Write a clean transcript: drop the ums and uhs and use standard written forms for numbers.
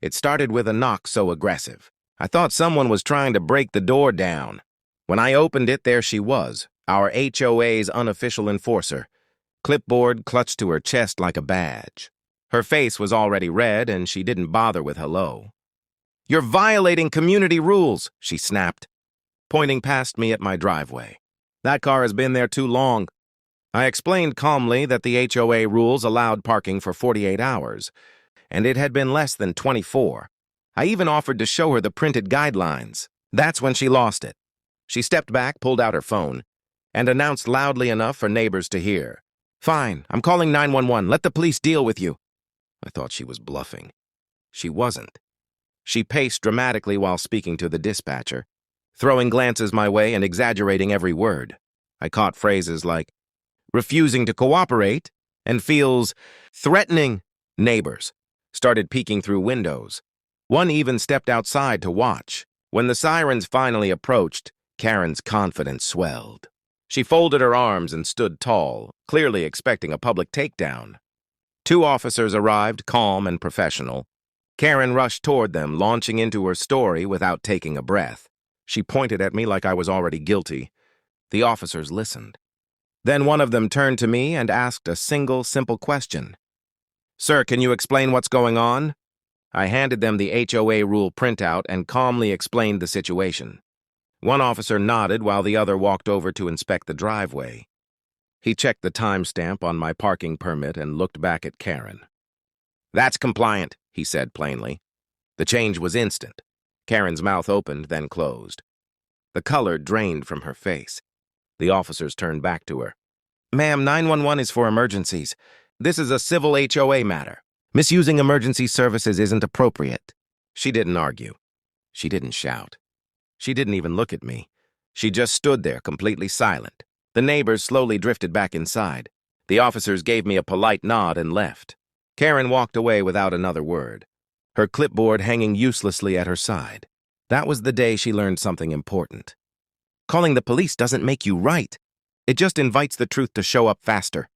It started with a knock so aggressive. I thought someone was trying to break the door down. When I opened it, there she was, our HOA's unofficial enforcer, clipboard clutched to her chest like a badge. Her face was already red, and she didn't bother with hello. "You're violating community rules," she snapped, pointing past me at my driveway. "That car has been there too long." I explained calmly that the HOA rules allowed parking for 48 hours, and it had been less than 24. I even offered to show her the printed guidelines. That's when she lost it. She stepped back, pulled out her phone, and announced loudly enough for neighbors to hear, "Fine, I'm calling 911. Let the police deal with you." I thought she was bluffing. She wasn't. She paced dramatically while speaking to the dispatcher, throwing glances my way and exaggerating every word. I caught phrases like, "refusing to cooperate," and feels threatening. Neighbors started peeking through windows. One even stepped outside to watch. When the sirens finally approached, Karen's confidence swelled. She folded her arms and stood tall, clearly expecting a public takedown. 2 officers arrived, calm and professional. Karen rushed toward them, launching into her story without taking a breath. She pointed at me like I was already guilty. The officers listened. Then one of them turned to me and asked a single, simple question. "Sir, can you explain what's going on?" I handed them the HOA rule printout and calmly explained the situation. One officer nodded while the other walked over to inspect the driveway. He checked the timestamp on my parking permit and looked back at Karen. "That's compliant," he said plainly. The change was instant. Karen's mouth opened, then closed. The color drained from her face. The officers turned back to her. "Ma'am, 911 is for emergencies. This is a civil HOA matter. Misusing emergency services isn't appropriate." She didn't argue. She didn't shout. She didn't even look at me. She just stood there, completely silent. The neighbors slowly drifted back inside. The officers gave me a polite nod and left. Karen walked away without another word, her clipboard hanging uselessly at her side. That was the day she learned something important. Calling the police doesn't make you right. It just invites the truth to show up faster.